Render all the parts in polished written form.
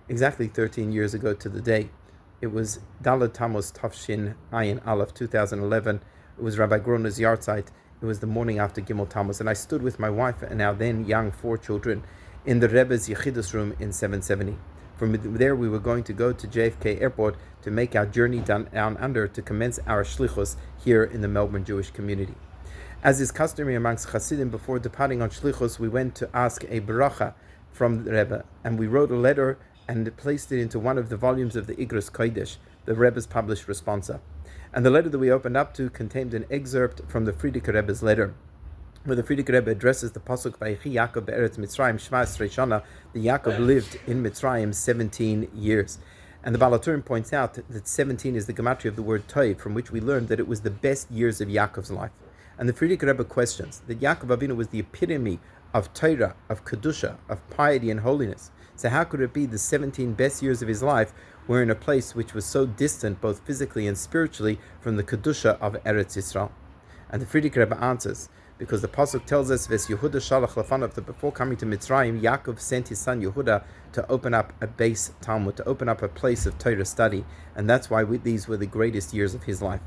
exactly 13 years ago to the day. It was Daled Tammuz Tafshin Ayin Aleph 2011. It was Rabbi Groner's yahrzeit. It was the morning after Gimel Tammuz, and I stood with my wife and our then young 4 children in the Rebbe's Yechidus room in 770. From there, we were going to go to JFK Airport to make our journey down under to commence our Shlichus here in the Melbourne Jewish community. As is customary amongst Hasidim, before departing on Shlichus, we went to ask a beracha from the Rebbe, and we wrote a letter and placed it into one of the volumes of the Igros Kodesh, the Rebbe's published responsa. And the letter that we opened up to contained an excerpt from the Frierdiker Rebbe's letter, where the Frierdiker Rebbe addresses the pasuk Vayechi Yaakov be'eretz Mitzrayim Shva'as Shana. The Yaakov lived in Mitzrayim 17 years. And the Baal HaTurim points out that 17 is the gematria of the word Toiv, from which we learned that it was the best years of Yaakov's life. And the Frierdiker Rebbe questions that Yaakov Avinu was the epitome of Torah, of Kedusha, of piety and holiness. So how could it be the 17 best years of his life were in a place which was so distant, both physically and spiritually, from the Kedusha of Eretz Yisrael? And the Frierdiker Rebbe answers, because the pasuk tells us, "Ves Yehuda shalach lefanav," that before coming to Mitzrayim, Yaakov sent his son Yehuda to open up a base Talmud, to open up a place of Torah study, and that's why these were the greatest years of his life.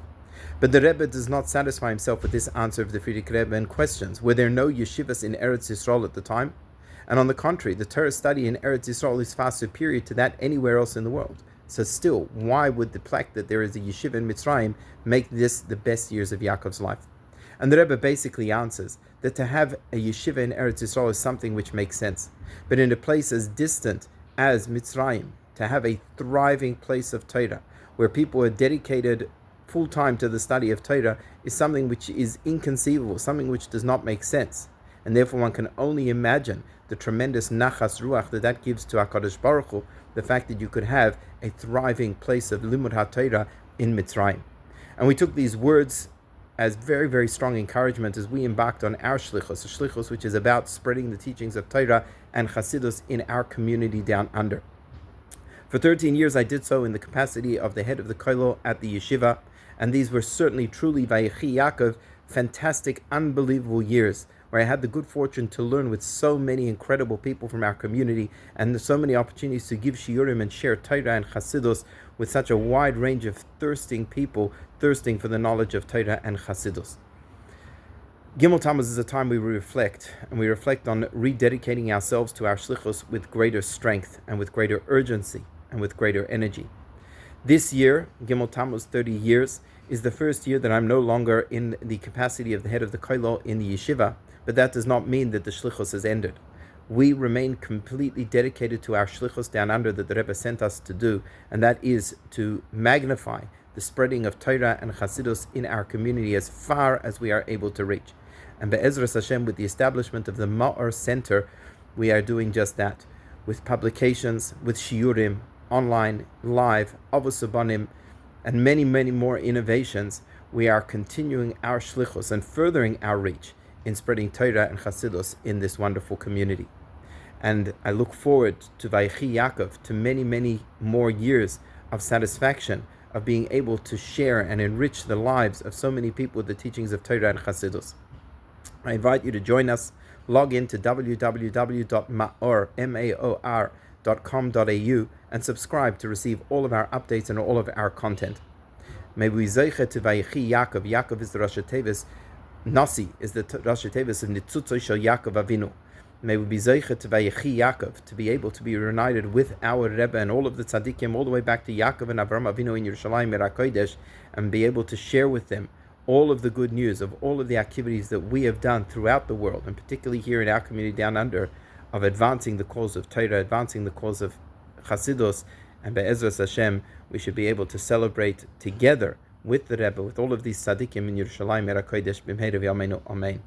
But the Rebbe does not satisfy himself with this answer of the Frierdiker Rebbe and questions, were there no yeshivas in Eretz Yisrael at the time? And on the contrary, the Torah study in Eretz Yisrael is far superior to that anywhere else in the world. So still, why would the fact that there is a yeshiva in Mitzrayim make this the best years of Yaakov's life? And the Rebbe basically answers that to have a yeshiva in Eretz Yisrael is something which makes sense. But in a place as distant as Mitzrayim, to have a thriving place of Torah, where people are dedicated full-time to the study of Torah, is something which is inconceivable, something which does not make sense. And therefore one can only imagine the tremendous nachas ruach that gives to HaKadosh Baruch Hu, the fact that you could have a thriving place of limud HaTorah in Mitzrayim. And we took these words as very, very strong encouragement as we embarked on our Shlichus, a Shlichus which is about spreading the teachings of Torah and Chassidus in our community down under. For 13 years I did so in the capacity of the head of the kollel at the yeshiva, and these were certainly truly Vayechi Yaakov, fantastic, unbelievable years, where I had the good fortune to learn with so many incredible people from our community, and so many opportunities to give shiurim and share Torah and Chassidus with such a wide range of thirsting people, thirsting for the knowledge of Torah and Chassidus. Gimel Tammuz is a time we reflect, and we reflect on rededicating ourselves to our Shlichus with greater strength and with greater urgency and with greater energy. This year, Gimel Tammuz 30 years, is the first year that I'm no longer in the capacity of the head of the kollel in the yeshiva, but that does not mean that the Shlichus has ended. We remain completely dedicated to our Shlichus down under that the Rebbe sent us to do, and that is to magnify the spreading of Torah and Chassidus in our community as far as we are able to reach. And Be'ezras Hashem, with the establishment of the Ma'or Center, we are doing just that, with publications, with shiurim, online, live, avos ubanim, and many, many more innovations. We are continuing our Shlichus and furthering our reach in spreading Torah and Chassidus in this wonderful community. And I look forward to Vayechi Yaakov, to many, many more years of satisfaction, of being able to share and enrich the lives of so many people with the teachings of Torah and Chassidus. I invite you to join us. Log in to www.maor.com.au and subscribe to receive all of our updates and all of our content. May we zeiche to Vayechi Yaakov. Yaakov is the Rosh Tevis. Nasi is the Rosh Tevis of Nitzutzoy Shel Yaakov Avinu. May we be zeiche to Vayechi Yaakov, to be able to be reunited with our Rebbe and all of the tzaddikim, all the way back to Yaakov and Avraham Avinu in Yerushalayim Eretz Kodesh, and be able to share with them all of the good news of all of the activities that we have done throughout the world, and particularly here in our community down under, of advancing the cause of Torah, advancing the cause of Chassidus, and Be'ezras Hashem, we should be able to celebrate together with the Rebbe, with all of these tzaddikim in Yerushalayim Eretz Kodesh, B'mheirav Yameinu, Amen.